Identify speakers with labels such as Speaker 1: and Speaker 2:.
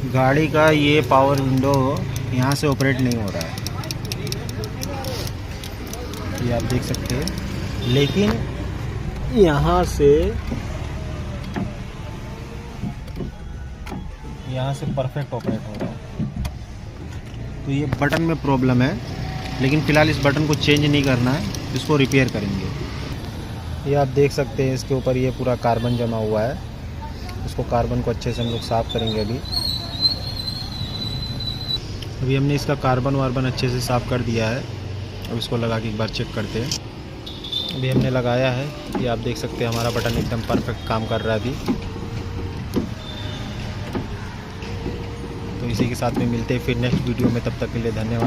Speaker 1: गाड़ी का ये पावर विंडो यहाँ से ऑपरेट नहीं हो रहा है, ये आप देख सकते हैं, लेकिन यहाँ से परफेक्ट ऑपरेट हो रहा है। तो ये बटन में प्रॉब्लम है, लेकिन फ़िलहाल इस बटन को चेंज नहीं करना है, इसको रिपेयर करेंगे। ये आप देख सकते हैं इसके ऊपर ये पूरा कार्बन जमा हुआ है, इसको कार्बन को अच्छे से हम लोग साफ़ करेंगे। अभी हमने इसका कार्बन वार्बन अच्छे से साफ़ कर दिया है। अब इसको लगा के एक बार चेक करते हैं। अभी हमने लगाया है, ये आप देख सकते हैं हमारा बटन एकदम परफेक्ट काम कर रहा है अभी। तो इसी के साथ में मिलते हैं फिर नेक्स्ट वीडियो में, तब तक के लिए धन्यवाद।